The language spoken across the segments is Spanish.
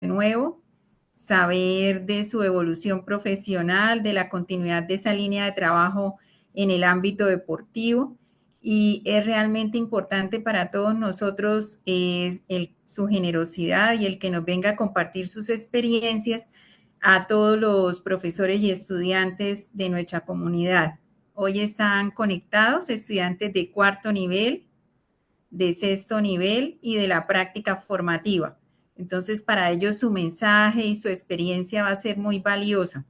nuevo, saber de su evolución profesional, de la continuidad de esa línea de trabajo en el ámbito deportivo. Y es realmente importante para todos nosotros su generosidad y el que nos venga a compartir sus experiencias a todos los profesores y estudiantes de nuestra comunidad. Hoy están conectados estudiantes de cuarto nivel, de sexto nivel y de la práctica formativa. Entonces, para ellos su mensaje y su experiencia va a ser muy valiosa.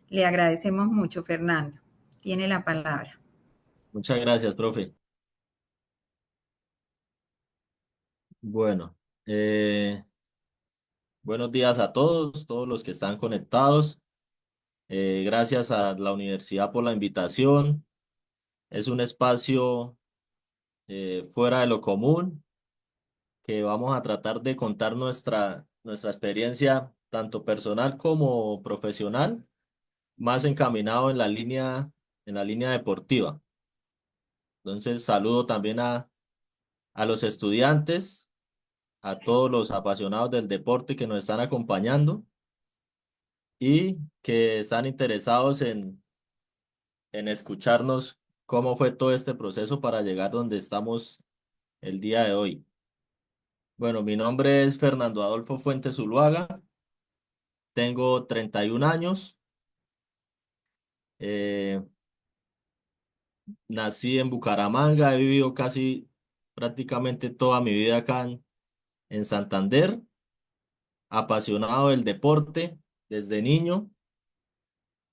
Le agradecemos mucho, Fernando. Tiene la palabra. Muchas gracias, profe. Bueno, eh, buenos días a todos los que están conectados. Gracias a la universidad por la invitación. Es un espacio fuera de lo común que vamos a tratar de contar nuestra experiencia, tanto personal como profesional, más encaminado en la línea deportiva. Entonces, saludo también a los estudiantes, a todos los apasionados del deporte que nos están acompañando y que están interesados en escucharnos cómo fue todo este proceso para llegar donde estamos el día de hoy. Bueno, mi nombre es Fernando Adolfo Fuentes Zuluaga, tengo 31 años, eh, nací en Bucaramanga, he vivido casi prácticamente toda mi vida acá en Santander, apasionado del deporte desde niño.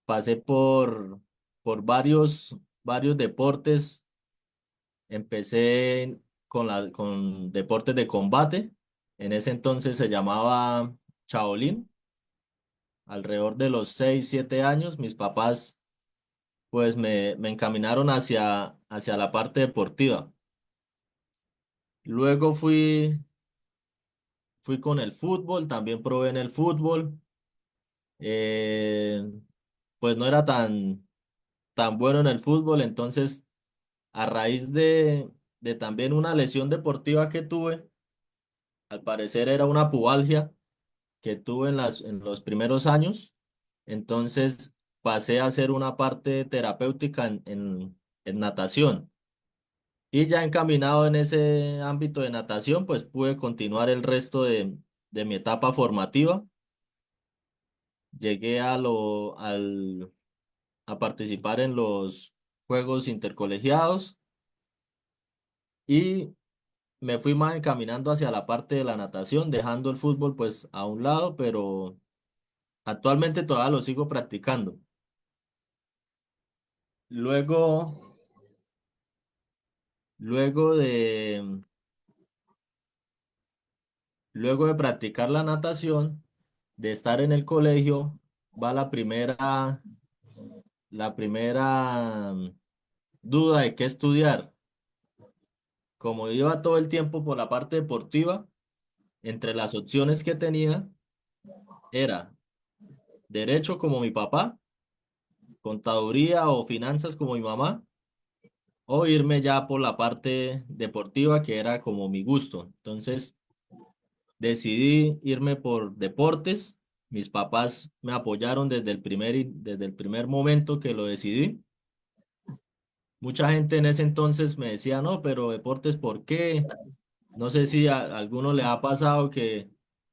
Pasé por varios deportes. Empecé con deportes de combate. En ese entonces se llamaba Shaolin. Alrededor de los 6 7 años, mis papás pues me encaminaron hacia la parte deportiva. Luego fui con el fútbol, también probé en el fútbol. Eh, pues no era tan bueno en el fútbol, entonces a raíz de también una lesión deportiva que tuve, al parecer era una pubalgia que tuve en los primeros años, entonces pasé a hacer una parte terapéutica en natación. Y ya encaminado en ese ámbito de natación, pues pude continuar el resto de mi etapa formativa. Llegué a participar en los Juegos Intercolegiados y me fui más encaminando hacia la parte de la natación, dejando el fútbol pues a un lado, pero actualmente todavía lo sigo practicando. Luego, luego de, luego de practicar la natación, de estar en el colegio, va la primera duda de qué estudiar. Como iba todo el tiempo por la parte deportiva, entre las opciones que tenía era derecho como mi papá, contaduría o finanzas como mi mamá, o irme ya por la parte deportiva que era como mi gusto. Entonces decidí irme por deportes. Mis papás me apoyaron desde el primer momento que lo decidí. Mucha gente en ese entonces me decía, no, pero deportes, ¿por qué? No sé si a alguno le ha pasado que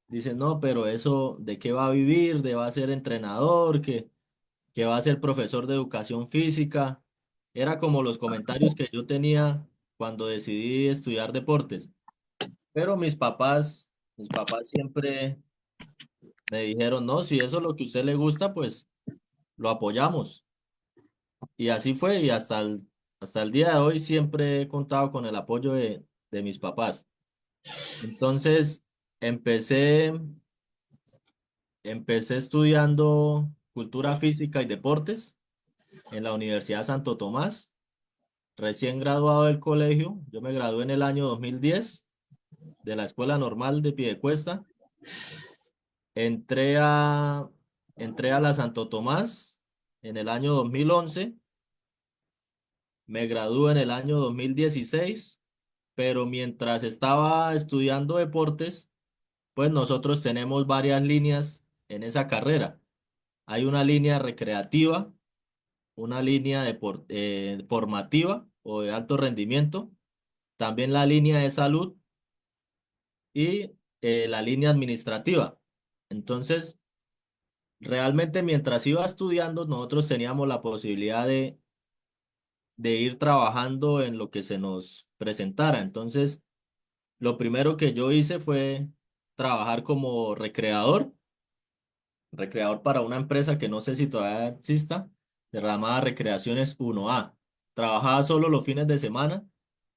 dicen, no, pero eso, ¿de qué va a vivir? ¿De va a ser entrenador? ¿Que va a ser profesor de educación física? Era como los comentarios que yo tenía cuando decidí estudiar deportes. Pero mis papás siempre me dijeron, no, si eso es lo que a usted le gusta, pues lo apoyamos. Y así fue, y hasta el día de hoy siempre he contado con el apoyo de mis papás. Entonces, empecé, empecé estudiando cultura física y deportes en la Universidad Santo Tomás, recién graduado del colegio. Yo me gradué en el año 2010 de la Escuela Normal de Piedecuesta. Entré a, entré a la Santo Tomás en el año 2011. Me gradué en el año 2016, pero mientras estaba estudiando deportes, pues nosotros tenemos varias líneas en esa carrera. Hay una línea recreativa, una línea formativa o de alto rendimiento, también la línea de salud y la línea administrativa. Entonces, realmente mientras iba estudiando, nosotros teníamos la posibilidad de ir trabajando en lo que se nos presentara. Entonces, lo primero que yo hice fue trabajar como recreador para una empresa que no sé si todavía exista, llamada Recreaciones 1A. Trabajaba solo los fines de semana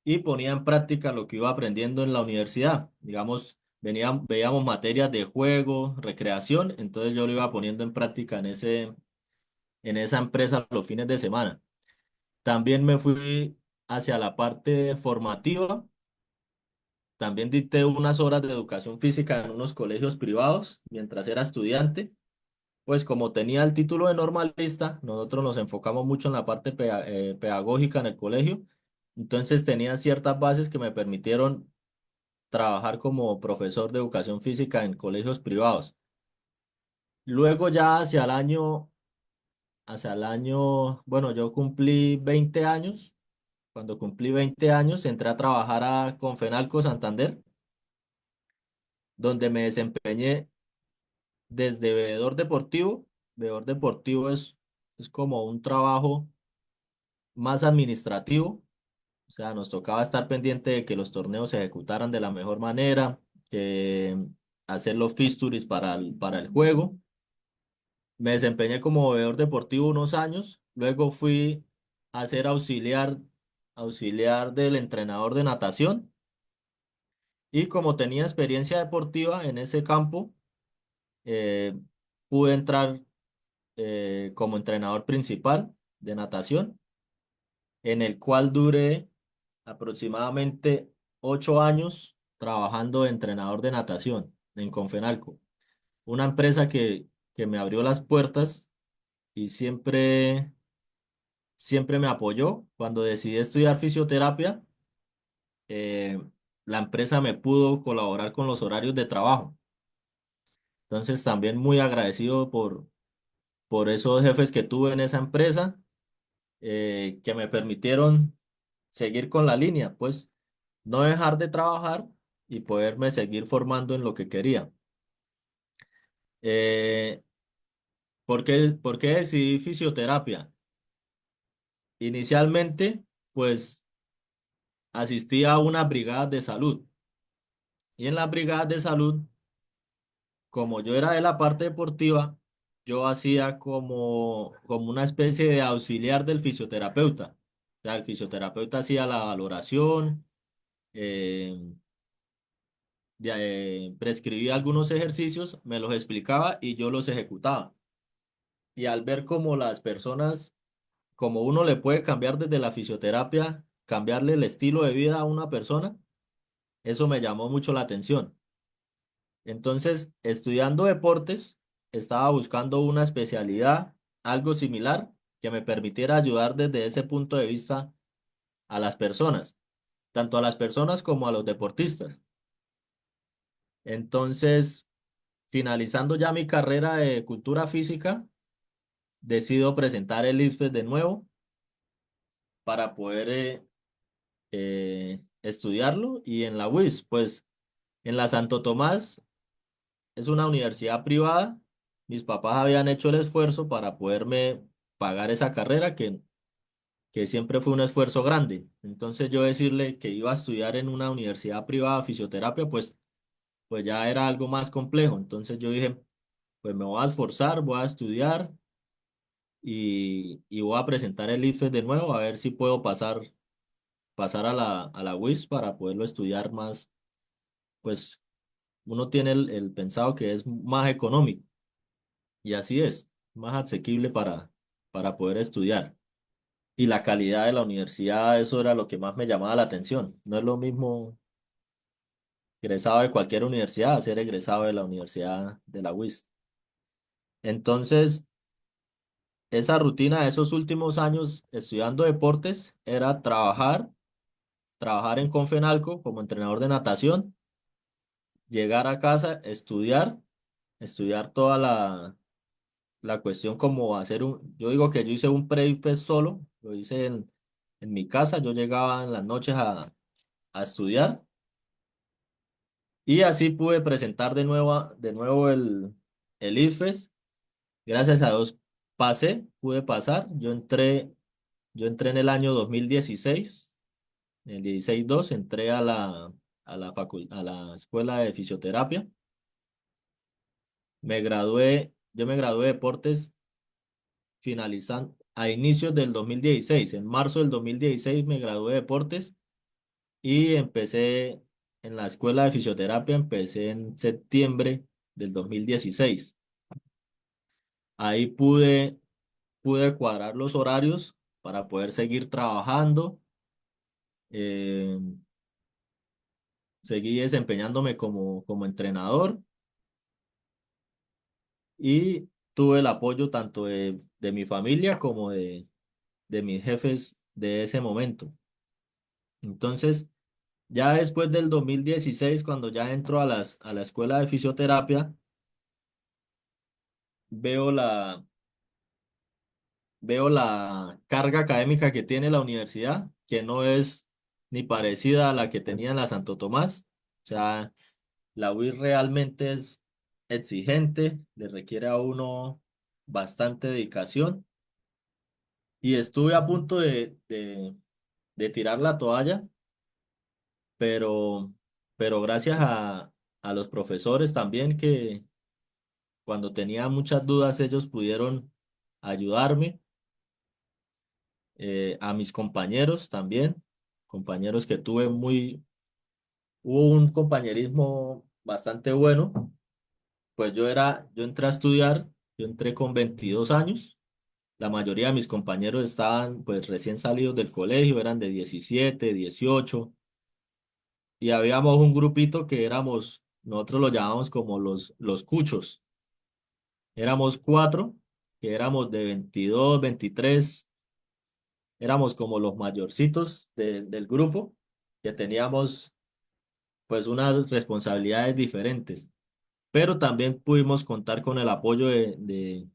y ponía en práctica lo que iba aprendiendo en la universidad. Digamos, veíamos materias de juego, recreación, entonces yo lo iba poniendo en práctica en esa empresa los fines de semana. También me fui hacia la parte formativa. También dicté unas horas de educación física en unos colegios privados mientras era estudiante. Pues como tenía el título de normalista, nosotros nos enfocamos mucho en la parte pedagógica en el colegio. Entonces tenía ciertas bases que me permitieron trabajar como profesor de educación física en colegios privados. Luego ya bueno, yo cumplí 20 años. Cuando cumplí 20 años, entré a trabajar a Confenalco Santander, donde me desempeñé desde veedor deportivo. Veedor deportivo es como un trabajo más administrativo. O sea, nos tocaba estar pendiente de que los torneos se ejecutaran de la mejor manera, que hacer los fixtures para el juego. Me desempeñé como veedor deportivo unos años, luego fui a ser auxiliar del entrenador de natación y como tenía experiencia deportiva en ese campo, eh, pude entrar como entrenador principal de natación, en el cual duré aproximadamente 8 años trabajando de entrenador de natación en Confenalco, una empresa que me abrió las puertas y siempre me apoyó. Cuando decidí estudiar fisioterapia, eh, la empresa me pudo colaborar con los horarios de trabajo. Entonces también muy agradecido por esos jefes que tuve en esa empresa, que me permitieron seguir con la línea, pues no dejar de trabajar y poderme seguir formando en lo que quería. Eh, por qué decidí fisioterapia? Inicialmente, pues asistí a una brigada de salud y en la brigada de salud, como yo era de la parte deportiva, yo hacía como una especie de auxiliar del fisioterapeuta. O sea, el fisioterapeuta hacía la valoración, eh, prescribía algunos ejercicios, me los explicaba y yo los ejecutaba. Y al ver cómo las personas, como uno le puede cambiar desde la fisioterapia, cambiarle el estilo de vida a una persona, eso me llamó mucho la atención. Entonces, estudiando deportes, estaba buscando una especialidad, algo similar, que me permitiera ayudar desde ese punto de vista a las personas, tanto a las personas como a los deportistas. Entonces, finalizando ya mi carrera de cultura física, decido presentar el ISFES de nuevo para poder estudiarlo y en la UIS, pues en la Santo Tomás es una universidad privada. Mis papás habían hecho el esfuerzo para poderme pagar esa carrera que siempre fue un esfuerzo grande. Entonces yo decirle que iba a estudiar en una universidad privada fisioterapia, pues ya era algo más complejo. Entonces yo dije, pues me voy a esforzar, voy a estudiar y voy a presentar el IFES de nuevo a ver si puedo pasar a la UIS para poderlo estudiar más, pues uno tiene el pensado que es más económico y así es, más asequible para poder estudiar. Y la calidad de la universidad, eso era lo que más me llamaba la atención. No es lo mismo egresado de cualquier universidad a ser egresado de la Universidad de la UIS. Entonces, esa rutina de esos últimos años estudiando deportes era trabajar en Confenalco como entrenador de natación llegar a casa, estudiar toda la cuestión como hacer yo digo que yo hice un pre solo, lo hice en mi casa, yo llegaba en las noches a estudiar y así pude presentar de nuevo el IFES. Gracias a Dios pude pasar. Yo entré en el año 2016, en el 16-2 entré a la escuela de fisioterapia. Yo me gradué de deportes finalizando a inicios del 2016. En marzo del 2016 me gradué de deportes y empecé en la escuela de fisioterapia, empecé en septiembre del 2016. Ahí pude cuadrar los horarios para poder seguir trabajando. eh, Seguí desempeñándome como entrenador y tuve el apoyo tanto de mi familia como de mis jefes de ese momento. Entonces, ya después del 2016, cuando ya entro a la escuela de fisioterapia, veo veo la carga académica que tiene la universidad, que no es ni parecida a la que tenía en la Santo Tomás. O sea, la UI realmente es exigente, le requiere a uno bastante dedicación y estuve a punto de tirar la toalla, pero, pero gracias a los profesores también que cuando tenía muchas dudas ellos pudieron ayudarme, a mis compañeros también, compañeros que hubo un compañerismo bastante bueno. Pues yo entré a estudiar, yo entré con 22 años. La mayoría de mis compañeros estaban pues recién salidos del colegio, eran de 17, 18 y habíamos un grupito que nosotros lo llamábamos como los cuchos. Éramos cuatro, que éramos de 22, 23, éramos como los mayorcitos del grupo, que teníamos pues unas responsabilidades diferentes, pero también pudimos contar con el apoyo de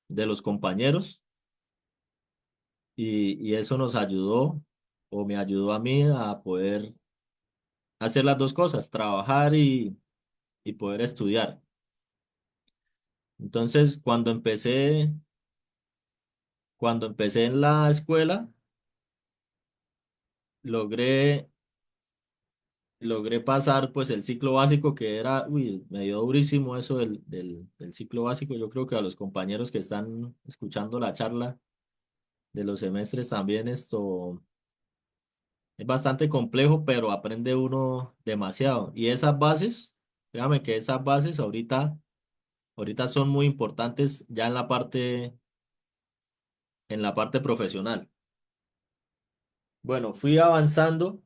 los compañeros y eso nos ayudó o me ayudó a mí a poder hacer las dos cosas, trabajar y poder estudiar. Entonces, cuando empecé en la escuela, logré, logré pasar pues el ciclo básico que era, uy, me dio durísimo eso del ciclo básico. Yo creo que a los compañeros que están escuchando la charla de los semestres también esto es bastante complejo, pero aprende uno demasiado. Y esas bases, créame que esas bases ahorita son muy importantes ya en la parte profesional. Bueno, fui avanzando,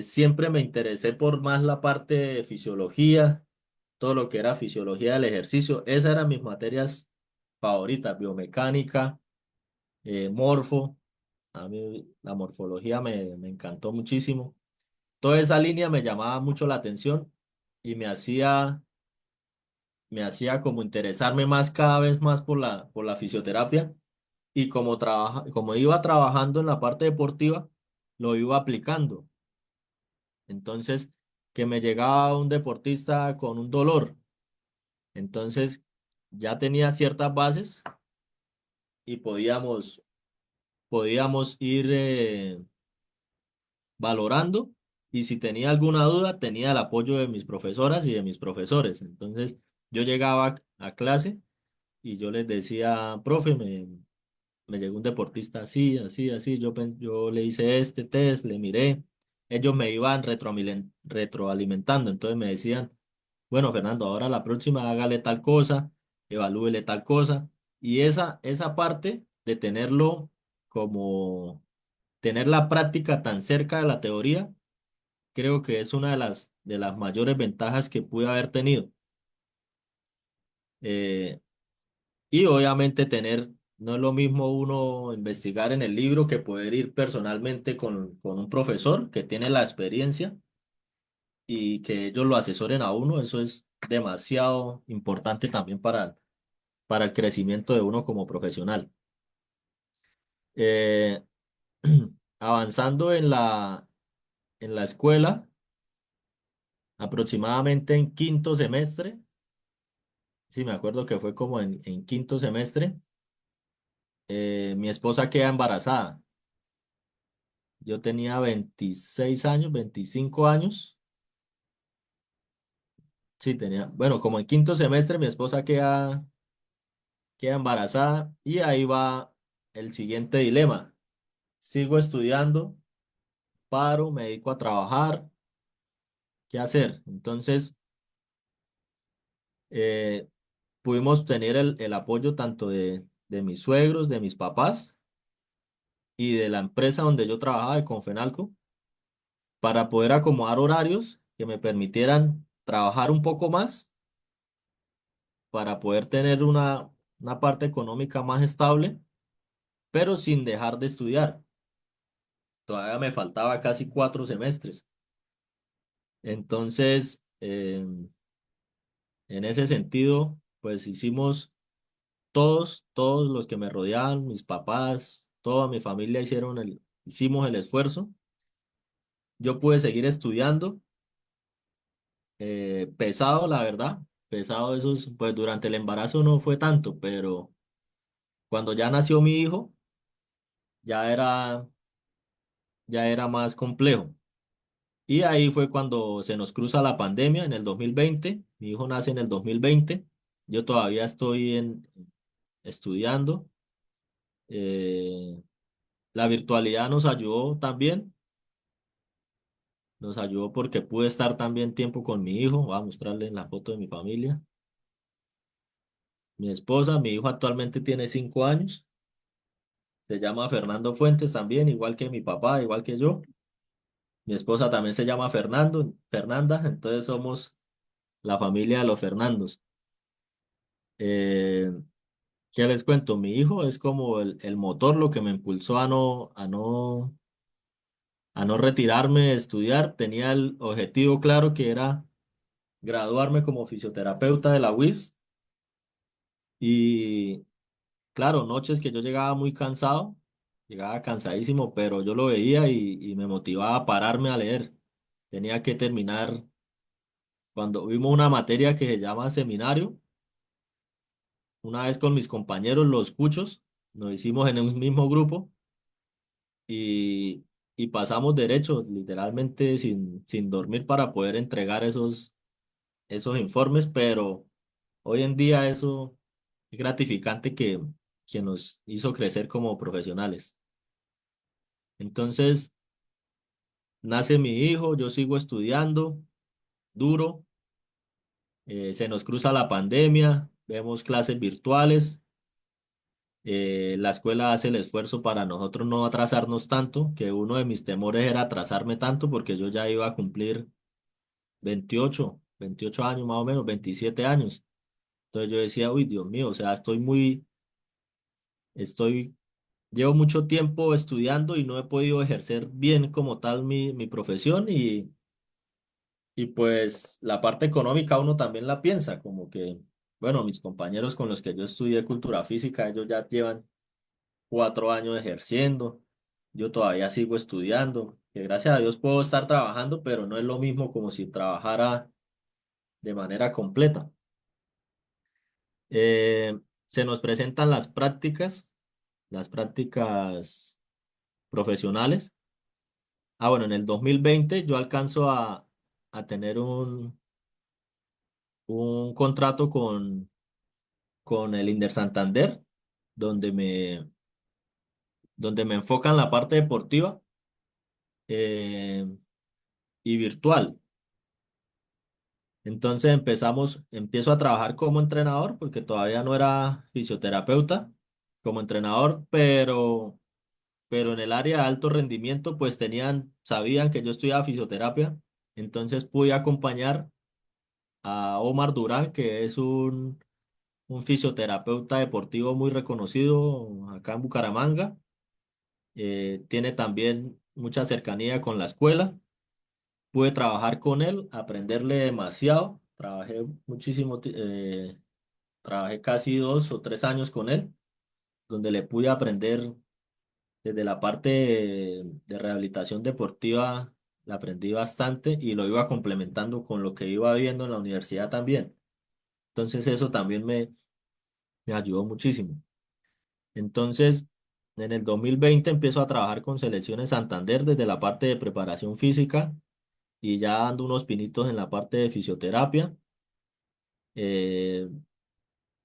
siempre me interesé por más la parte de fisiología, todo lo que era fisiología del ejercicio. Esas eran mis materias favoritas, biomecánica, morfo. A mí la morfología me encantó muchísimo. Toda esa línea me llamaba mucho la atención y me hacía como interesarme más cada vez más por por la fisioterapia y como iba trabajando en la parte deportiva, lo iba aplicando. Entonces, que me llegaba un deportista con un dolor, entonces ya tenía ciertas bases y podíamos ir valorando y si tenía alguna duda, tenía el apoyo de mis profesoras y de mis profesores. Entonces, yo llegaba a clase y yo les decía, profe, me llegó un deportista así, así, así, yo le hice este test, le miré, ellos me iban retroalimentando, entonces me decían, bueno, Fernando, ahora la próxima hágale tal cosa, evalúele tal cosa, y esa parte de tenerlo como tener la práctica tan cerca de la teoría, creo que es una de de las mayores ventajas que pude haber tenido. Eh, Y obviamente no es lo mismo uno investigar en el libro que poder ir personalmente con un profesor que tiene la experiencia y que ellos lo asesoren a uno, eso es demasiado importante también para el crecimiento de uno como profesional. Eh, avanzando en la escuela, aproximadamente en quinto semestre, sí, me acuerdo que fue como en quinto semestre, mi esposa queda embarazada. Yo tenía 26 años, 25 años. Sí, tenía, bueno, como en quinto semestre mi esposa queda embarazada y ahí va el siguiente dilema. Sigo estudiando, paro, me dedico a trabajar, ¿qué hacer? Entonces, eh, pudimos tener el apoyo tanto de mis suegros, de mis papás y de la empresa donde yo trabajaba, de Confenalco, para poder acomodar horarios que me permitieran trabajar un poco más para poder tener una parte económica más estable, pero sin dejar de estudiar. Todavía me faltaba casi 4 semestres. Entonces, en ese sentido, pues hicimos todos los que me rodeaban, mis papás, toda mi familia hicimos el esfuerzo. Yo pude seguir estudiando, pesado, la verdad, pesado esos, pues durante el embarazo no fue tanto, pero cuando ya nació mi hijo, ya era, ya era más complejo. Y ahí fue cuando se nos cruza la pandemia en el 2020. Mi hijo nace en el 2020. Yo todavía estoy estudiando. Eh, la virtualidad nos ayudó también. Nos ayudó porque pude estar también tiempo con mi hijo. Voy a mostrarle la foto de mi familia. Mi esposa, mi hijo actualmente tiene 5 años. Se llama Fernando Fuentes también, igual que mi papá, igual que yo. Mi esposa también se llama Fernanda. Entonces somos la familia de los Fernandos. Eh, ¿Qué les cuento? Mi hijo es como el motor, lo que me impulsó a no retirarme de estudiar. Tenía el objetivo claro que era graduarme como fisioterapeuta de la UIS. Y claro, noches que yo llegaba muy cansado, llegaba cansadísimo, pero yo lo veía y me motivaba a pararme a leer. Tenía que terminar, cuando vimos una materia que se llama seminario, una vez con mis compañeros, los cuchos, nos hicimos en un mismo grupo y, y pasamos derecho, literalmente sin dormir para poder entregar esos informes, pero hoy en día eso es gratificante que nos hizo crecer como profesionales. Entonces, nace mi hijo, yo sigo estudiando duro, se nos cruza la pandemia, vemos clases virtuales. La escuela hace el esfuerzo para nosotros no atrasarnos tanto, que uno de mis temores era atrasarme tanto porque yo ya iba a cumplir 28 años más o menos, 27 años. Entonces yo decía, uy, Dios mío, o sea, estoy, llevo mucho tiempo estudiando y no he podido ejercer bien como tal mi profesión y pues la parte económica uno también la piensa, como que, bueno, mis compañeros con los que yo estudié cultura física, ellos ya llevan 4 años ejerciendo, yo todavía sigo estudiando, que gracias a Dios puedo estar trabajando, pero no es lo mismo como si trabajara de manera completa. Se nos presentan las prácticas profesionales. Ah, bueno, en el 2020 yo alcanzo a tener un contrato con el Inder Santander, donde donde me enfocan la parte deportiva eh, y virtual. Entonces empiezo a trabajar como entrenador, porque todavía no era fisioterapeuta, como entrenador, pero en el área de alto rendimiento, pues sabían que yo estudiaba fisioterapia, entonces pude acompañar a Omar Durán, que es un fisioterapeuta deportivo muy reconocido acá en Bucaramanga. Tiene también mucha cercanía con la escuela. Pude trabajar con él, aprenderle demasiado. Trabajé muchísimo, trabajé casi 2 o 3 años con él, donde le pude aprender desde la parte de rehabilitación deportiva, la aprendí bastante y lo iba complementando con lo que iba viendo en la universidad también. Entonces eso también me ayudó muchísimo. Entonces, en el 2020 empiezo a trabajar con Selecciones Santander desde la parte de preparación física y ya dando unos pinitos en la parte de fisioterapia. Eh,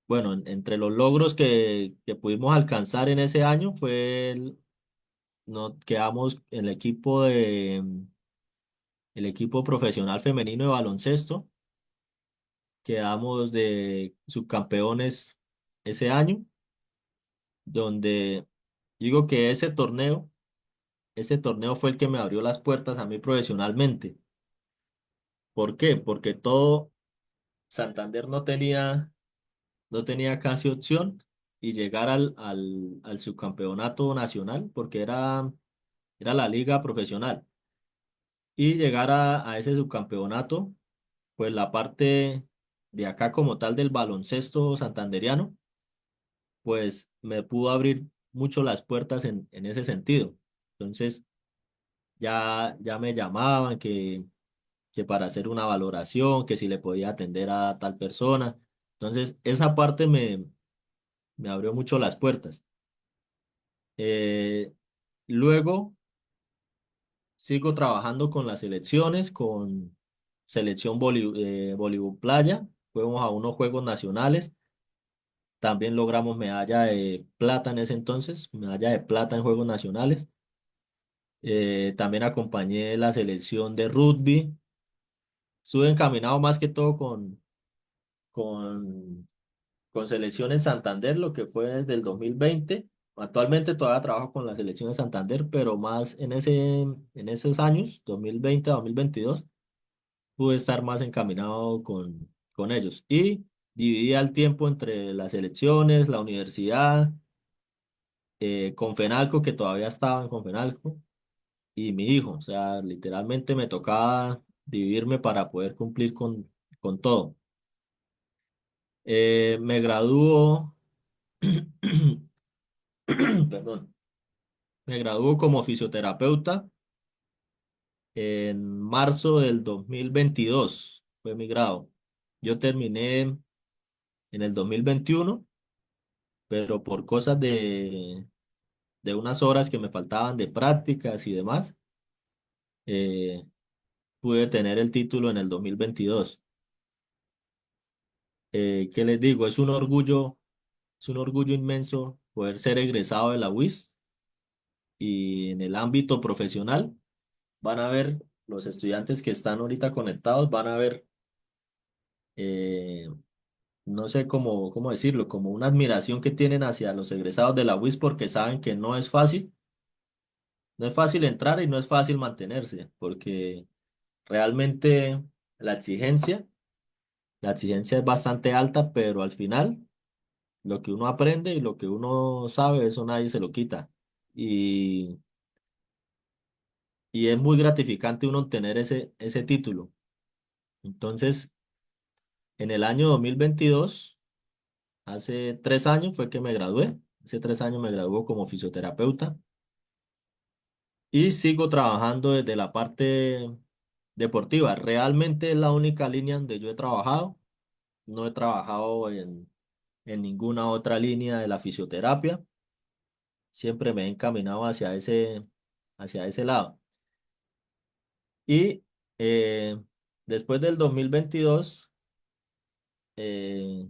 bueno, entre los logros que pudimos alcanzar en ese año no, quedamos en el equipo profesional femenino de baloncesto, quedamos de subcampeones ese año, donde digo que ese torneo fue el que me abrió las puertas a mí profesionalmente. ¿Por qué? Porque todo Santander no tenía casi opción y llegar al subcampeonato nacional, porque era la liga profesional, y llegar a ese subcampeonato, pues la parte de acá como tal del baloncesto santanderiano, pues me pudo abrir mucho las puertas en ese sentido. Entonces ya me llamaban que para hacer una valoración, que si le podía atender a tal persona. Entonces esa parte me abrió mucho las puertas. Eh, Luego sigo trabajando con las selecciones, con selección voleibol playa. Fuimos a unos juegos nacionales. También logramos medalla de plata en ese entonces, medalla de plata en juegos nacionales. También acompañé la selección de rugby. Estuve encaminado más que todo con, con selección en Santander, lo que fue desde el 2020. Actualmente todavía trabajo con la selección de Santander, pero más en esos años, 2020 a 2022, pude estar más encaminado con ellos. Y dividía el tiempo entre las elecciones, la universidad, Confenalco, que todavía estaba en Confenalco, y mi hijo. O sea, literalmente me tocaba dividirme para poder cumplir con todo. Me graduó, perdón, me graduó como fisioterapeuta en marzo del 2022, fue mi grado. Yo terminé en el 2021, pero por cosas de unas horas que me faltaban de prácticas y demás, eh, pude tener el título en el 2022. ¿Qué les digo? Es un orgullo inmenso poder ser egresado de la UIS, y en el ámbito profesional van a ver, los estudiantes que están ahorita conectados van a ver, eh, no sé cómo decirlo, como una admiración que tienen hacia los egresados de la UIS, porque saben que no es fácil entrar y no es fácil mantenerse, porque realmente la exigencia, la exigencia es bastante alta, pero al final lo que uno aprende y lo que uno sabe, eso nadie se lo quita. Y, y es muy gratificante uno tener ese título. Entonces, en el año 2022, hace 3 años fue que me gradué. Hace 3 años me graduó como fisioterapeuta y sigo trabajando desde la parte deportiva. Realmente es la única línea donde yo he trabajado. No he trabajado en ninguna otra línea de la fisioterapia. Siempre me he encaminado hacia ese lado. Y después del 2022, eh,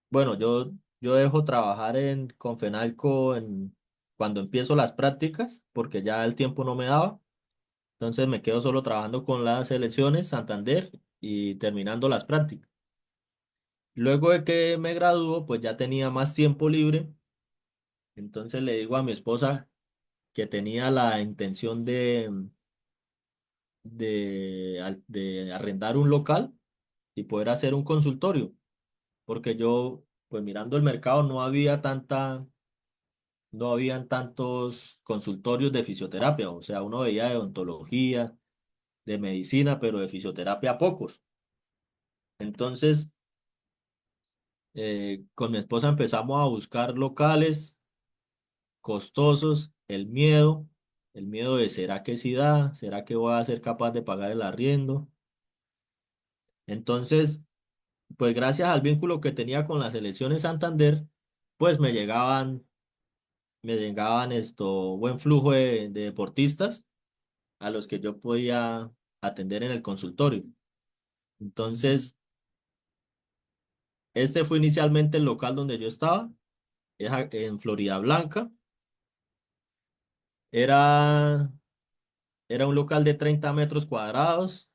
bueno, yo dejo trabajar en Confenalco cuando empiezo las prácticas, porque ya el tiempo no me daba. Entonces me quedo solo trabajando con las selecciones Santander y terminando las prácticas. Luego de que me gradúo, pues ya tenía más tiempo libre. Entonces le digo a mi esposa que tenía la intención de arrendar un local y poder hacer un consultorio, porque yo, pues mirando el mercado, no habían tantos consultorios de fisioterapia. O sea, uno veía de odontología, de medicina, pero de fisioterapia pocos. Entonces, con mi esposa empezamos a buscar locales costosos, el miedo de ¿será que sí da? ¿Será que voy a ser capaz de pagar el arriendo? Entonces, pues gracias al vínculo que tenía con la selección en Santander, pues me llegaban buen flujo de deportistas a los que yo podía atender en el consultorio. Entonces, este fue inicialmente el local donde yo estaba, en Florida Blanca. Era, era un local de 30 metros cuadrados.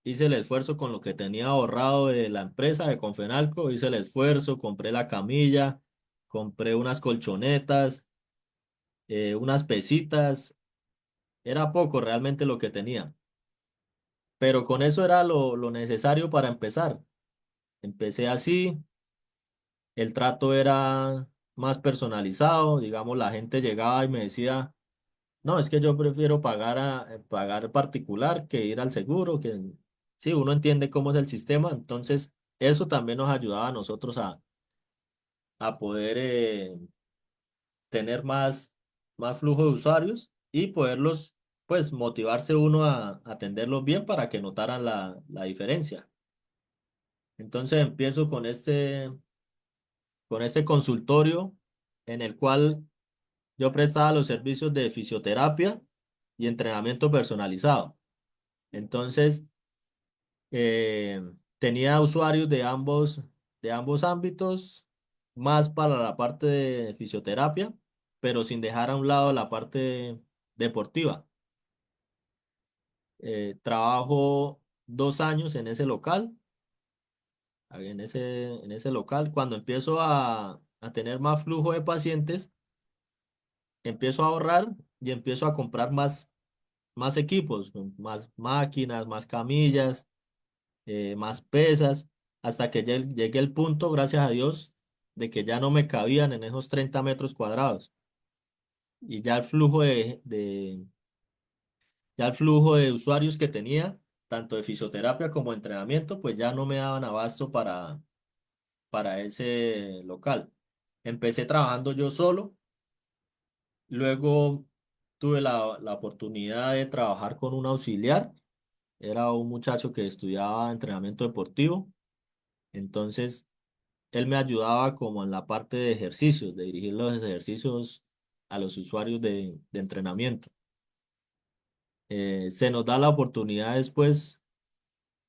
Hice el esfuerzo con lo que tenía ahorrado de la empresa de Confenalco, hice el esfuerzo, compré la camilla, compré unas colchonetas, unas pesitas. Era poco realmente lo que tenía, pero con eso era lo necesario para empezar. Empecé así, el trato era más personalizado, digamos, la gente llegaba y me decía, no, es que yo prefiero pagar particular que ir al seguro, que sí, uno entiende cómo es el sistema, entonces eso también nos ayudaba a nosotros a poder tener más flujo de usuarios y poderlos, pues, motivarse uno a atenderlos bien para que notaran la diferencia. Entonces empiezo con este consultorio en el cual yo prestaba los servicios de fisioterapia y entrenamiento personalizado. Entonces, eh, tenía usuarios de ambos ámbitos, más para la parte de fisioterapia, pero sin dejar a un lado la parte deportiva. Trabajo 2 años en ese local. Cuando empiezo a tener más flujo de pacientes, empiezo a ahorrar y empiezo a comprar más equipos, más máquinas, más camillas, más pesas, hasta que llegué el punto, gracias a Dios, de que ya no me cabían en esos 30 metros cuadrados. Y ya el flujo de usuarios que tenía, tanto de fisioterapia como de entrenamiento, pues ya no me daban abasto para ese local. Empecé trabajando yo solo, luego tuve la oportunidad de trabajar con un auxiliar, era un muchacho que estudiaba entrenamiento deportivo, entonces él me ayudaba como en la parte de ejercicios, de dirigir los ejercicios a los usuarios de entrenamiento. Se nos da la oportunidad después,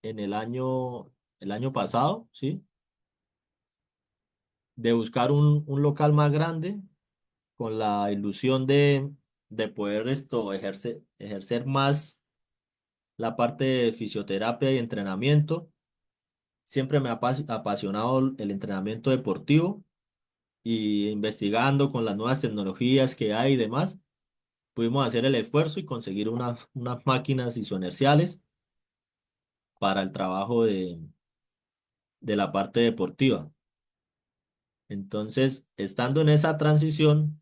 en el año pasado, ¿sí? De buscar un local más grande con la ilusión de poder ejercer más la parte de fisioterapia y entrenamiento. Siempre me ha apasionado el entrenamiento deportivo y investigando con las nuevas tecnologías que hay y demás, pudimos hacer el esfuerzo y conseguir unas máquinas isoinerciales para el trabajo de la parte deportiva. Entonces, estando en esa transición,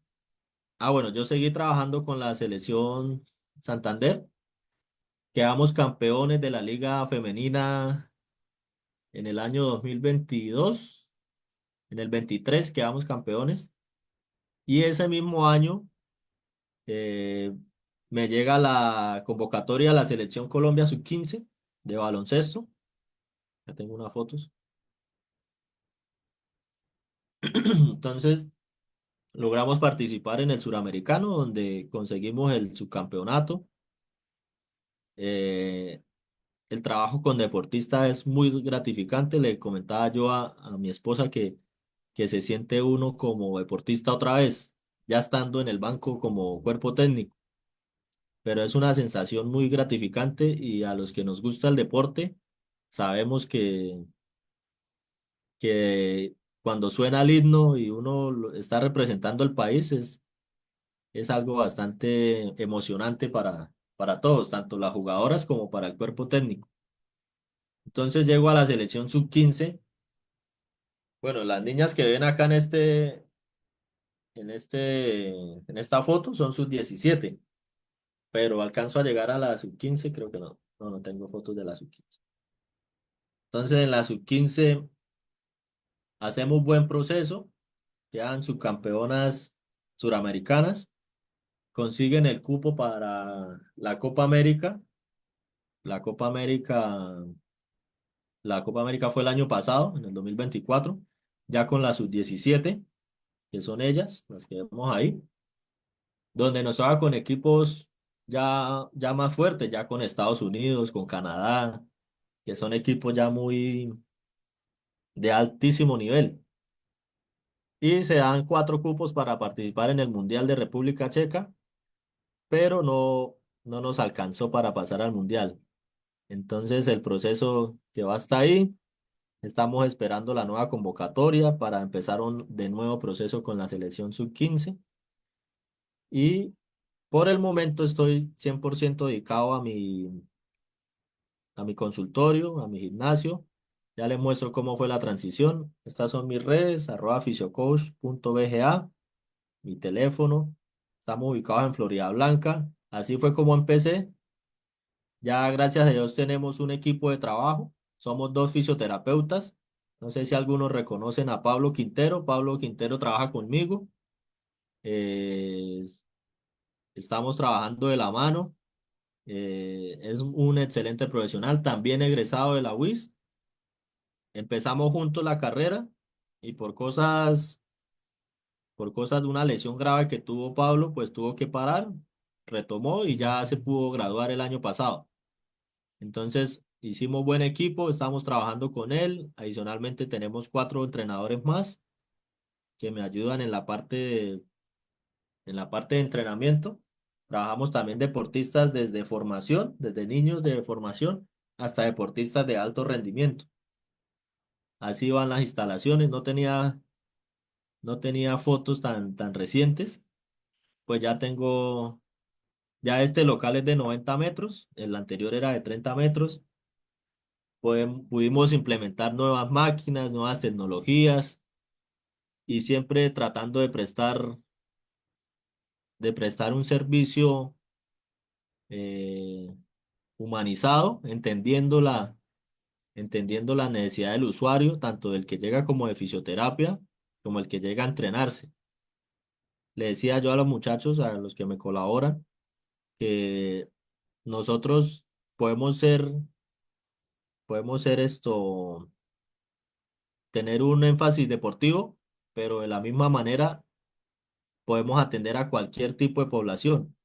bueno, yo seguí trabajando con la selección Santander, quedamos campeones de la Liga Femenina en el año 2022, en el 23 quedamos campeones y ese mismo año eh, me llega la convocatoria a la selección Colombia sub 15 de baloncesto. Ya tengo unas fotos. Entonces, logramos participar en el suramericano, donde conseguimos el subcampeonato. Eh, el trabajo con deportistas es muy gratificante. Le comentaba yo a mi esposa que se siente uno como deportista otra vez, ya estando en el banco como cuerpo técnico. Pero es una sensación muy gratificante y a los que nos gusta el deporte, sabemos que cuando suena el himno y uno está representando al país, es algo bastante emocionante para todos, tanto las jugadoras como para el cuerpo técnico. Entonces llego a la selección sub 15. Bueno, las niñas que ven acá en esta foto son sub 17. pero alcanzo a llegar a la sub 15, creo que no. No, no tengo fotos de la sub 15. Entonces en la sub 15 hacemos buen proceso, quedan subcampeonas suramericanas, consiguen el cupo para la Copa América. La Copa América, la Copa América fue el año pasado, en el 2024, ya con la sub 17, que son ellas, las que vemos ahí, donde nos toca con equipos ya más fuertes, ya con Estados Unidos, con Canadá, que son equipos ya muy de altísimo nivel. Y se dan 4 cupos para participar en el Mundial de República Checa, pero no nos alcanzó para pasar al Mundial. Entonces el proceso que va hasta ahí. Estamos esperando la nueva convocatoria para empezar un de nuevo proceso con la selección sub 15. Y por el momento estoy 100% dedicado a mi consultorio, a mi gimnasio. Ya les muestro cómo fue la transición. Estas son mis redes, @fisiocoach.bga, mi teléfono. Estamos ubicados en Florida Blanca. Así fue como empecé. Ya gracias a Dios tenemos un equipo de trabajo. Somos 2 fisioterapeutas. No sé si algunos reconocen a Pablo Quintero. Pablo Quintero trabaja conmigo. Eh, Estamos trabajando de la mano. Es un excelente profesional, también egresado de la UIS. Empezamos juntos la carrera y por cosas de una lesión grave que tuvo Pablo, pues tuvo que parar, retomó y ya se pudo graduar el año pasado. Entonces, hicimos buen equipo, estamos trabajando con él. Adicionalmente, tenemos 4 entrenadores más que me ayudan en la parte de entrenamiento. Trabajamos también deportistas desde formación, desde niños de formación hasta deportistas de alto rendimiento. Así van las instalaciones. No tenía fotos tan recientes. Pues ya este local es de 90 metros, el anterior era de 30 metros. Pudimos implementar nuevas máquinas, nuevas tecnologías y siempre tratando de prestar un servicio eh, humanizado, entendiendo la necesidad del usuario, tanto del que llega como de fisioterapia, como el que llega a entrenarse. Le decía yo a los muchachos, a los que me colaboran, que nosotros podemos ser, podemos ser tener un énfasis deportivo, pero de la misma manera podemos atender a cualquier tipo de población.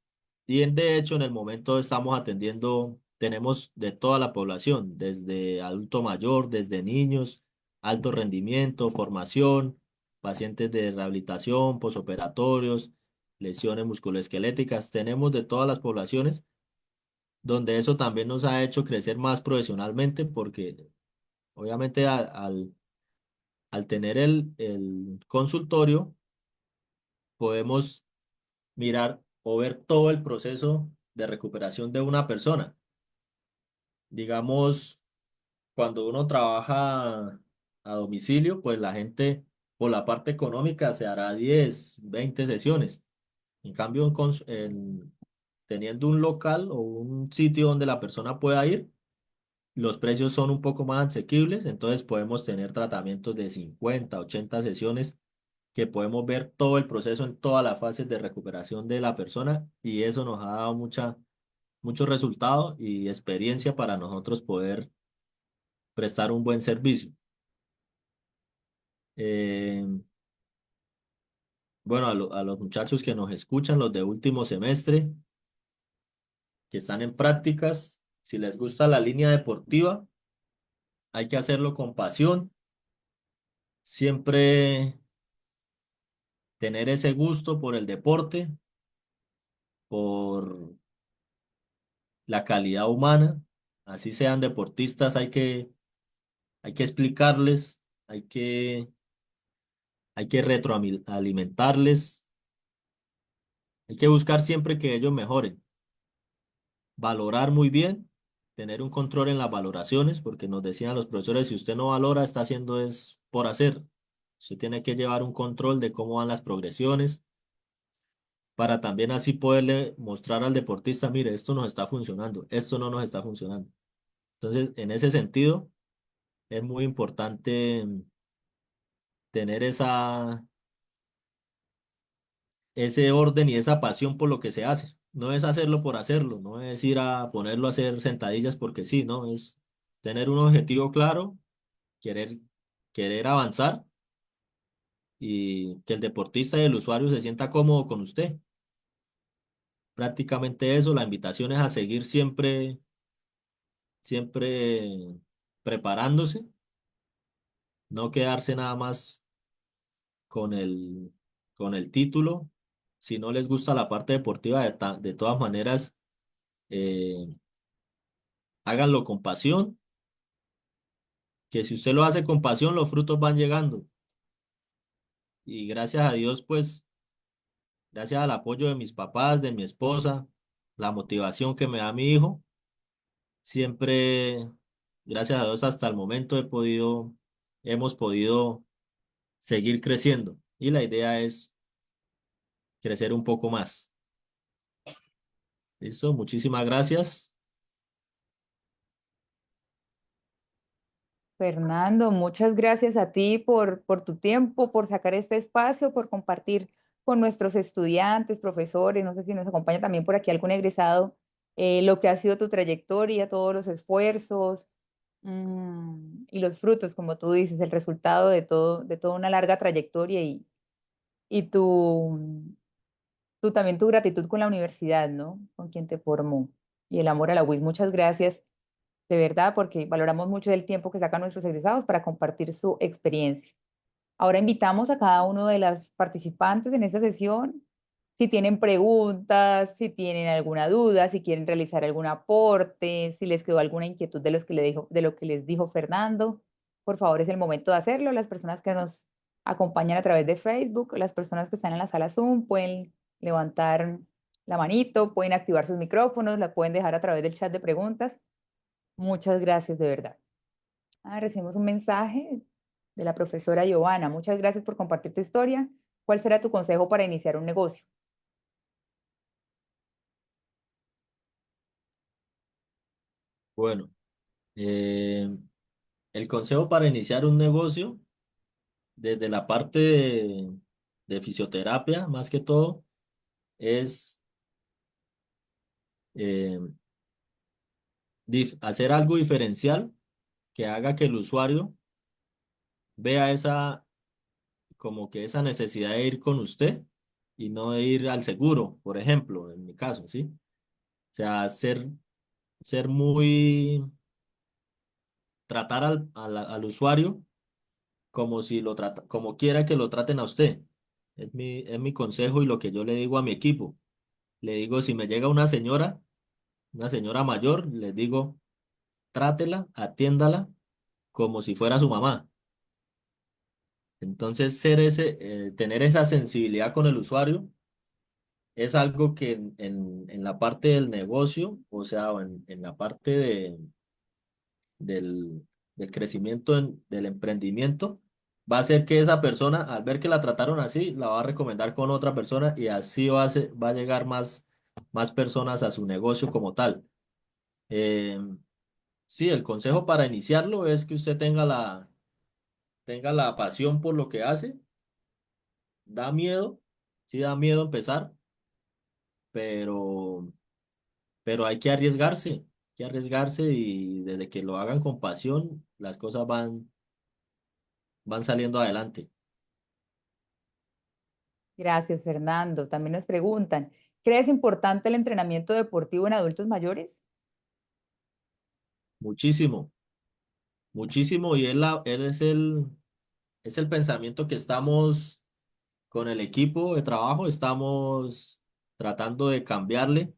Y de hecho, en el momento estamos atendiendo, tenemos de toda la población, desde adulto mayor, desde niños, alto rendimiento, formación, pacientes de rehabilitación, posoperatorios, lesiones musculoesqueléticas. Tenemos de todas las poblaciones, donde eso también nos ha hecho crecer más profesionalmente, porque obviamente al tener el consultorio, podemos mirar o ver todo el proceso de recuperación de una persona. Digamos, cuando uno trabaja a domicilio, pues la gente por la parte económica se hará 10 20 sesiones. En cambio, teniendo un local o un sitio donde la persona pueda ir, los precios son un poco más asequibles, entonces podemos tener tratamientos de 50 80 sesiones que podemos ver todo el proceso en todas las fases de recuperación de la persona y eso nos ha dado mucho resultado y experiencia para nosotros poder prestar un buen servicio. Eh, bueno, a los muchachos que nos escuchan, los de último semestre, que están en prácticas, si les gusta la línea deportiva, hay que hacerlo con pasión, siempre tener ese gusto por el deporte, por la calidad humana, así sean deportistas, hay que explicarles, hay que retroalimentarles, hay que buscar siempre que ellos mejoren, valorar muy bien, tener un control en las valoraciones, porque nos decían los profesores, si usted no valora, está haciendo es por hacer. Usted tiene que llevar un control de cómo van las progresiones para también así poderle mostrar al deportista, mire, esto nos está funcionando, esto no nos está funcionando. Entonces, en ese sentido, es muy importante tener ese orden y esa pasión por lo que se hace. No es hacerlo por hacerlo, no es ir a ponerlo a hacer sentadillas porque sí, no, es tener un objetivo claro, querer, querer avanzar y que el deportista y el usuario se sienta cómodo con usted. Prácticamente eso, la invitación es a seguir siempre, siempre preparándose, no quedarse nada más con con el título. Si no les gusta la parte deportiva, de todas maneras, eh, háganlo con pasión, que si usted lo hace con pasión, los frutos van llegando. Y gracias a Dios, pues, gracias al apoyo de mis papás, de mi esposa, la motivación que me da mi hijo, siempre, gracias a Dios, hasta el momento hemos podido seguir creciendo. Y la idea es crecer un poco más. ¿Listo? Muchísimas gracias. Fernando, muchas gracias a ti por tu tiempo, por sacar este espacio, por compartir con nuestros estudiantes, profesores, no sé si nos acompaña también por aquí algún egresado, lo que ha sido tu trayectoria, todos los esfuerzos, y los frutos, como tú dices, el resultado de toda una larga trayectoria y también tu gratitud con la universidad, ¿no? Con quien te formó y el amor a la UIS. Muchas gracias de verdad, porque valoramos mucho el tiempo que sacan nuestros egresados para compartir su experiencia. Ahora invitamos a cada uno de las participantes en esta sesión, si tienen preguntas, si tienen alguna duda, si quieren realizar algún aporte, si les quedó alguna inquietud de de lo que les dijo Fernando, por favor es el momento de hacerlo. Las personas que nos acompañan a través de Facebook, las personas que están en la sala Zoom pueden levantar la manito, pueden activar sus micrófonos, la pueden dejar a través del chat de preguntas. Muchas gracias, de verdad. Recibimos un mensaje de la profesora Giovanna. Muchas gracias por compartir tu historia. ¿Cuál será tu consejo para iniciar un negocio? Bueno, eh, el consejo para iniciar un negocio, desde la parte de fisioterapia, más que todo, es eh, hacer algo diferencial que haga que el usuario vea como que esa necesidad de ir con usted y no de ir al seguro, por ejemplo, en mi caso, ¿sí? O sea, ser muy, tratar al usuario como si como quiera que lo traten a usted. Es mi consejo y lo que yo le digo a mi equipo. Le digo, si me llega una señora mayor, les digo, trátela, atiéndala como si fuera su mamá. Entonces, tener esa sensibilidad con el usuario es algo que en la parte del negocio, o sea, o en la parte del, del crecimiento del emprendimiento, va a hacer que esa persona, al ver que la trataron así, la va a recomendar con otra persona y así va a llegar más personas a su negocio como tal. Eh, sí, el consejo para iniciarlo es que usted tenga la pasión por lo que hace. Da miedo, sí da miedo empezar, pero, pero hay que arriesgarse y desde que lo hagan con pasión, las cosas van saliendo adelante. Gracias, Fernando. También nos preguntan, ¿crees importante el entrenamiento deportivo en adultos mayores? Muchísimo, muchísimo y es el pensamiento que estamos con el equipo de trabajo, estamos tratando de cambiarle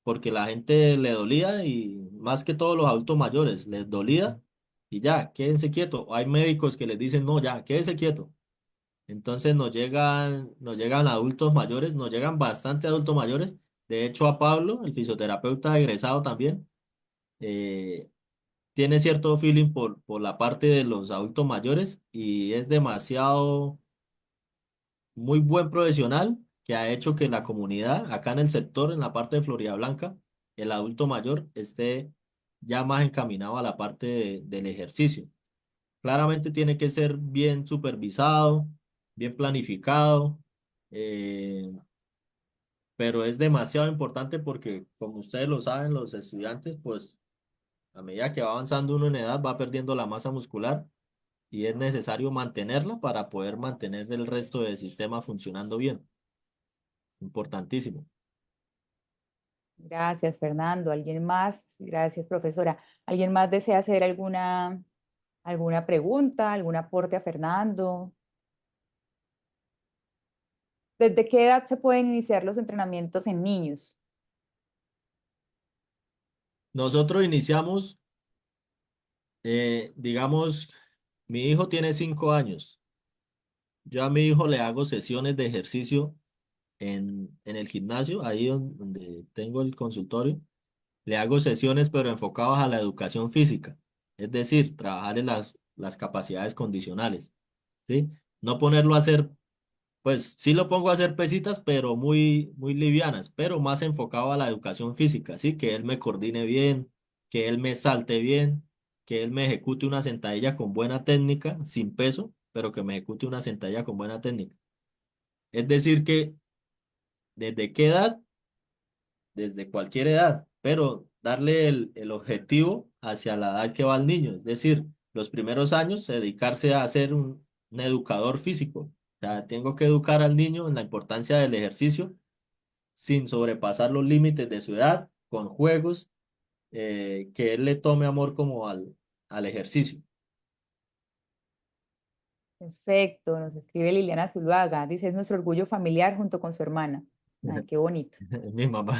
porque la gente le dolía y más que todos los adultos mayores, les dolía y ya, quédense quietos. Hay médicos que les dicen, no, ya, quédense quieto. Entonces nos llegan adultos mayores, nos llegan bastante adultos mayores. De hecho, a Pablo, el fisioterapeuta egresado también, eh, tiene cierto feeling por la parte de los adultos mayores y es demasiado, muy buen profesional que ha hecho que la comunidad, acá en el sector, en la parte de Florida Blanca, el adulto mayor esté ya más encaminado a la parte del ejercicio. Claramente tiene que ser bien supervisado, bien planificado, eh, pero es demasiado importante porque, como ustedes lo saben, los estudiantes, pues a medida que va avanzando uno en edad, va perdiendo la masa muscular y es necesario mantenerla para poder mantener el resto del sistema funcionando bien. Importantísimo. Gracias, Fernando. ¿Alguien más? Gracias, profesora. ¿Alguien más desea hacer alguna pregunta, algún aporte a Fernando? ¿Desde qué edad se pueden iniciar los entrenamientos en niños? Nosotros iniciamos, digamos, mi hijo tiene 5 años. Yo a mi hijo le hago sesiones de ejercicio en el gimnasio, ahí donde tengo el consultorio. Le hago sesiones, pero enfocadas a la educación física, es decir, trabajar en las capacidades condicionales, ¿sí? No ponerlo a hacer, pues sí lo pongo a hacer pesitas, pero muy, muy livianas, pero más enfocado a la educación física, ¿sí? Que él me coordine bien, que él me salte bien, que él me ejecute una sentadilla con buena técnica, sin peso, pero que me ejecute una sentadilla con buena técnica. Es decir, que ¿desde qué edad? Desde cualquier edad, pero darle el objetivo hacia la edad que va el niño. Es decir, los primeros años, dedicarse a ser un educador físico. O sea, tengo que educar al niño en la importancia del ejercicio sin sobrepasar los límites de su edad, con juegos, que él le tome amor como al ejercicio. Perfecto, nos escribe Liliana Zuluaga. Dice, es nuestro orgullo familiar junto con su hermana. Ay, qué bonito. Mi mamá.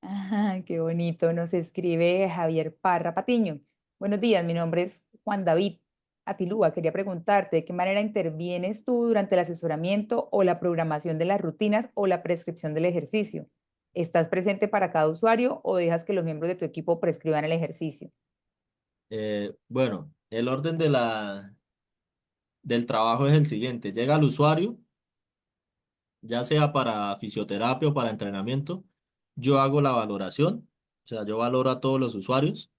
Ay, qué bonito. Nos escribe Javier Parra Patiño. Buenos días, mi nombre es Juan David Atilúa. Quería preguntarte de qué manera intervienes tú durante el asesoramiento o la programación de las rutinas o la prescripción del ejercicio. ¿Estás presente para cada usuario o dejas que los miembros de tu equipo prescriban el ejercicio? Bueno, el orden del trabajo es el siguiente. Llega el usuario, ya sea para fisioterapia o para entrenamiento, yo hago la valoración, o sea, yo valoro a todos los usuarios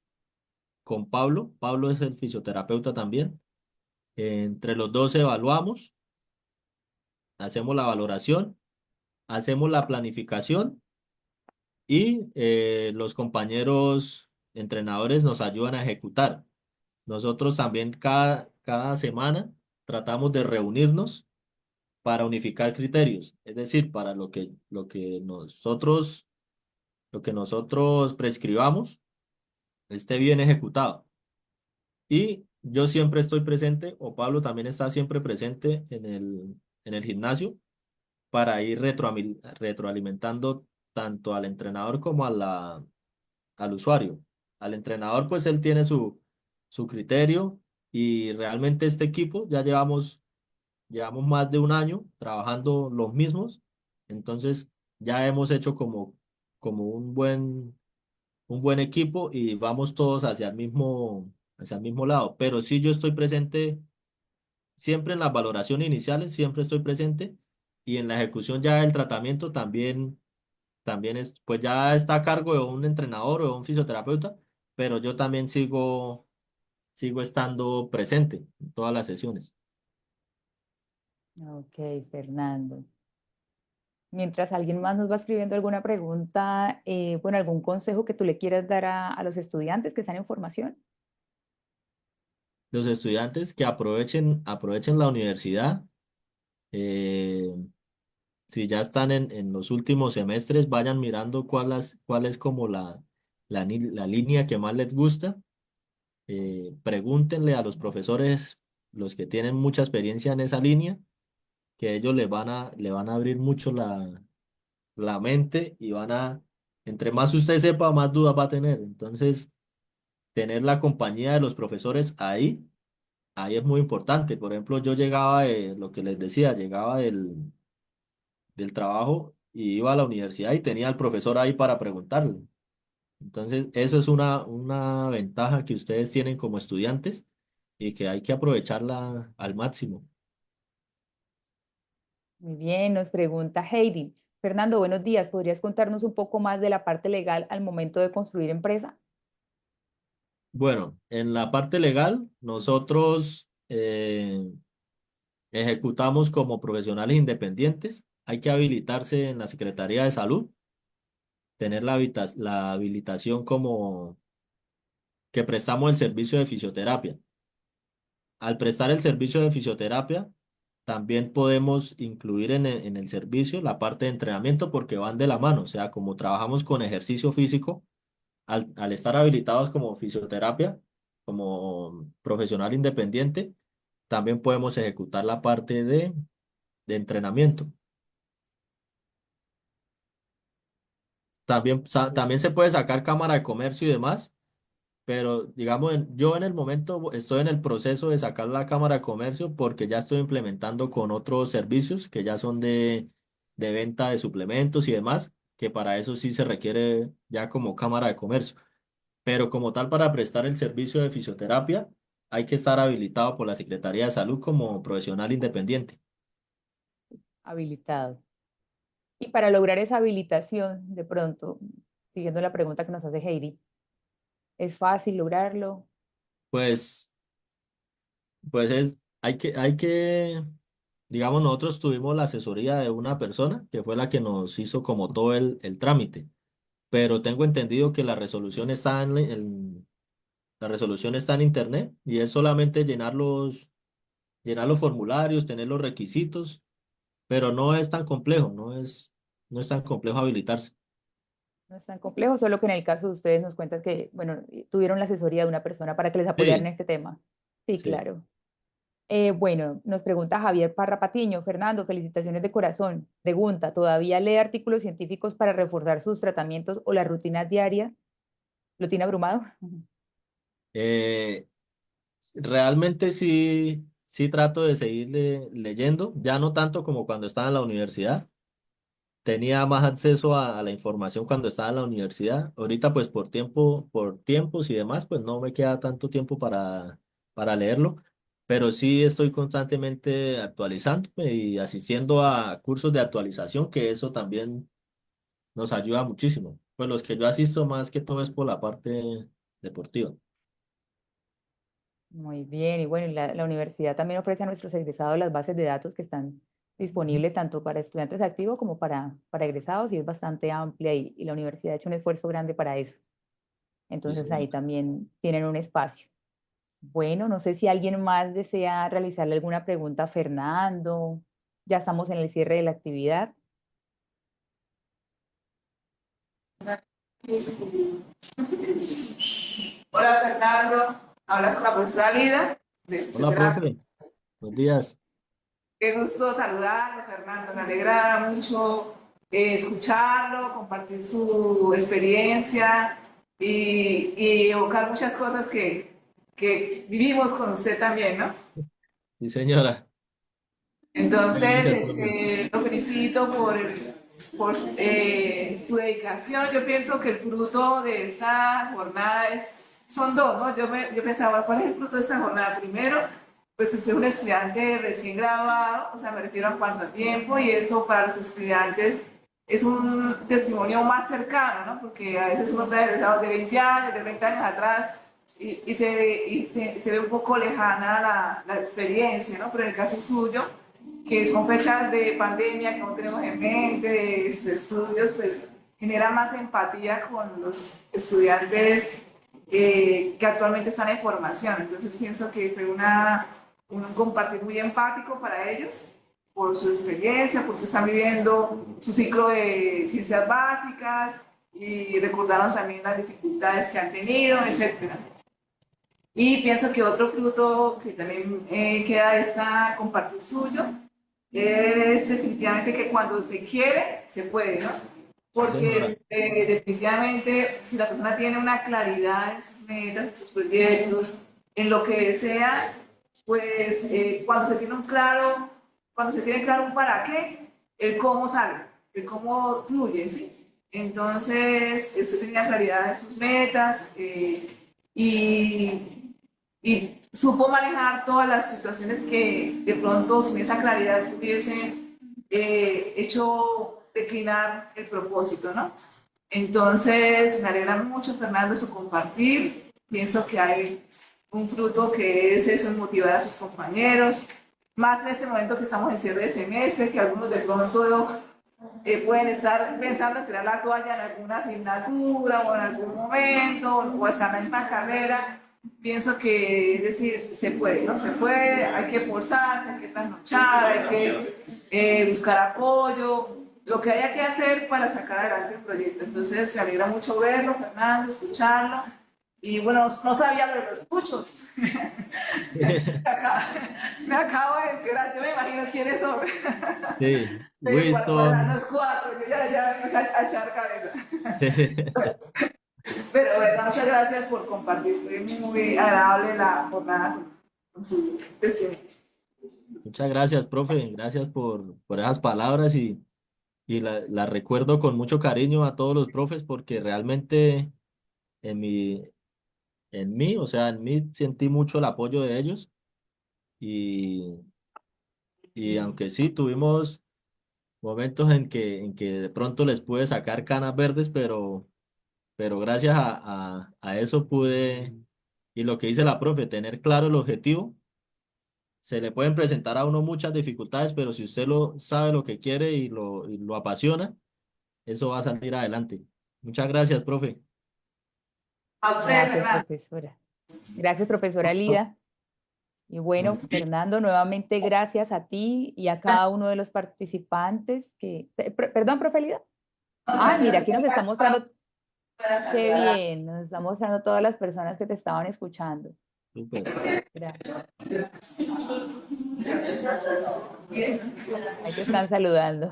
con Pablo. Pablo es el fisioterapeuta también. Entre los dos evaluamos, hacemos la valoración, hacemos la planificación y los compañeros entrenadores nos ayudan a ejecutar. Nosotros también cada semana tratamos de reunirnos para unificar criterios, es decir, para lo que nosotros prescribamos esté bien ejecutado. Y yo siempre estoy presente, o Pablo también está siempre presente en el gimnasio para ir retroalimentando tanto al entrenador como al usuario. Al entrenador, pues él tiene su criterio y realmente este equipo ya llevamos más de un año trabajando los mismos, entonces ya hemos hecho como un buen equipo y vamos todos hacia el mismo lado. Pero sí yo estoy presente siempre en las valoraciones iniciales, siempre estoy presente y en la ejecución ya del tratamiento también pues ya está a cargo de un entrenador o de un fisioterapeuta, pero yo también sigo estando presente en todas las sesiones. Ok, Fernando. Mientras alguien más nos va escribiendo alguna pregunta, bueno, algún consejo que tú le quieras dar a los estudiantes que están en formación. Los estudiantes que aprovechen la universidad. eh, si ya están en los últimos semestres, vayan mirando cuál es como la línea que más les gusta. Pregúntenle a los profesores, los que tienen mucha experiencia en esa línea, que ellos le van a abrir mucho la mente y entre más usted sepa, más dudas va a tener. Entonces, tener la compañía de los profesores ahí es muy importante. Por ejemplo, yo llegaba lo que les decía, llegaba del trabajo y iba a la universidad y tenía al profesor ahí para preguntarle. Entonces, eso es una ventaja que ustedes tienen como estudiantes y que hay que aprovecharla al máximo. Muy bien, nos pregunta Heidi. Fernando, buenos días. ¿Podrías contarnos un poco más de la parte legal al momento de construir empresa? Bueno, en la parte legal, nosotros ejecutamos como profesionales independientes. Hay que habilitarse en la Secretaría de Salud, tener la habilitación como que prestamos el servicio de fisioterapia. Al prestar el servicio de fisioterapia, también podemos incluir en el servicio la parte de entrenamiento porque van de la mano. O sea, como trabajamos con ejercicio físico, al estar habilitados como fisioterapia, como profesional independiente, también podemos ejecutar la parte de entrenamiento. También se puede sacar cámara de comercio y demás, pero digamos, yo en el momento estoy en el proceso de sacar la cámara de comercio porque ya estoy implementando con otros servicios que ya son de venta de suplementos y demás, que para eso sí se requiere ya como cámara de comercio. Pero como tal, para prestar el servicio de fisioterapia, hay que estar habilitado por la Secretaría de Salud como profesional independiente. Habilitado. Y para lograr esa habilitación, de pronto, siguiendo la pregunta que nos hace Heidi, ¿es fácil lograrlo? Pues, digamos, nosotros tuvimos la asesoría de una persona que fue la que nos hizo como todo el trámite, pero tengo entendido que la resolución está la resolución está en internet y es solamente llenar los formularios, tener los requisitos, pero no es tan complejo, no es tan complejo habilitarse. No es tan complejo, solo que en el caso de ustedes nos cuentan que, bueno, tuvieron la asesoría de una persona para que les apoyaran Sí, en este tema. Sí, sí. claro. Bueno, nos pregunta Javier Parra Patiño. Fernando, felicitaciones de corazón. Pregunta, ¿todavía lee artículos científicos para reforzar sus tratamientos o la rutina diaria? ¿Lo tiene abrumado? Eh, Realmente sí, sí trato de seguir leyendo, ya no tanto como cuando estaba en la universidad. Tenía más acceso a la información cuando estaba en la universidad. Ahorita pues por tiempos y demás, pues no me queda tanto tiempo para leerlo, pero sí estoy constantemente actualizándome y asistiendo a cursos de actualización, que eso también nos ayuda muchísimo. Pues los que yo asisto más que todo es por la parte deportiva. Muy bien, y bueno, la universidad también ofrece a nuestros egresados las bases de datos que están disponibles tanto para estudiantes activos como para egresados y es bastante amplia y la universidad ha hecho un esfuerzo grande para eso. Sí, Entonces señor. ahí también tienen un espacio. Bueno, no sé si alguien más desea realizarle alguna pregunta a Fernando. Ya estamos en el cierre de la actividad. Hola Fernando, hablas con la profesora Lida de Hola, fisioterapia. profe. Buenos días. Qué gusto saludarlo, Fernando. Me alegra mucho escucharlo, compartir su experiencia y evocar muchas cosas que vivimos con usted también, ¿no? Sí, señora. Entonces, Igualmente, profe. lo felicito por su dedicación. Yo pienso que el fruto de esta jornada son dos, ¿no? Yo pensaba, ¿cuál es el fruto de esta jornada? Primero, pues que soy un estudiante recién graduado, o sea, me refiero a cuánto tiempo, y eso para los estudiantes es un testimonio más cercano, ¿no? Porque a veces uno trae egresados de 20 años, de 20 años atrás, se ve un poco lejana la experiencia, ¿no? Pero en el caso suyo, que son fechas de pandemia que aún tenemos en mente, de sus estudios, pues genera más empatía con los estudiantes que actualmente están en formación. Entonces pienso que fue un compartir muy empático para ellos por su experiencia, porque están viviendo su ciclo de ciencias básicas y recordaron también las dificultades que han tenido, etcétera. Y pienso que otro fruto que también queda de esta compartir suyo es definitivamente que cuando se quiere, se puede, ¿no? Sí, Porque señora. definitivamente si la persona tiene una claridad en sus metas, en sus proyectos, en lo que desea, pues cuando se tiene claro un para qué, el cómo sale, el cómo fluye, ¿sí? Entonces, usted tenía claridad en sus metas y y supo manejar todas las situaciones que de pronto sin esa claridad pudiesen hecho declinar el propósito, ¿no? Entonces, me alegra mucho, Fernando, su compartir. Pienso que hay un fruto que es eso, motivar a sus compañeros, más en este momento que estamos en cierre de semestre, que algunos de pronto pueden estar pensando en tirar la toalla en alguna asignatura o en algún momento, o estar en una carrera. Pienso que, es decir, se puede, ¿no? Se puede, hay que esforzarse, hay que trasnochar, hay que buscar apoyo, lo que haya que hacer para sacar adelante el proyecto. Entonces, me alegra mucho verlo, Fernando, escucharlo. Y bueno, no sabía lo de los puchos. Me acabo de enterar, yo me imagino quiénes son. Sí, Para Winston. los cuatro, yo ya empecé a echar cabeza. Sí. Pero verdad, muchas gracias por compartir, fue muy agradable la jornada con su testimonio. Muchas gracias, profe. Gracias por esas palabras y la recuerdo con mucho cariño a todos los profes porque realmente en o sea, en mí sentí mucho el apoyo de ellos y, y aunque sí tuvimos momentos en que de pronto les pude sacar canas verdes, pero gracias a eso pude, y lo que dice la profe, tener claro el objetivo. Se le pueden presentar a uno muchas dificultades, pero si usted lo sabe lo que quiere y lo apasiona, eso va a salir adelante. Muchas gracias, profe. A usted, Gracias, Fernando. profesora. Gracias, profesora Lida. Y bueno, Fernando, nuevamente gracias a ti y a cada uno de los participantes perdón, profe Lida. Ah, mira, aquí nos está mostrando, qué bien, nos está mostrando todas las personas que te estaban escuchando. Súper. Gracias. Ahí te están saludando.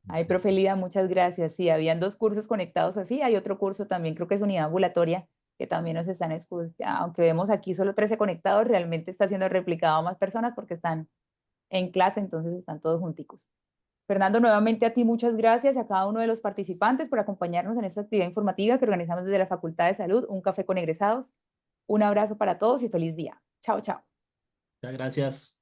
Ay, profe Lida, muchas gracias. Sí, habían 2 cursos conectados así. Hay otro curso también, creo que es unidad ambulatoria, que también nos están escuchando. Aunque vemos aquí solo 13 conectados, realmente está siendo replicado a más personas porque están en clase, entonces están todos junticos. Fernando, nuevamente a ti muchas gracias y a cada uno de los participantes por acompañarnos en esta actividad informativa que organizamos desde la Facultad de Salud, un café con egresados. Un abrazo para todos y feliz día. Chao, chao. Muchas gracias.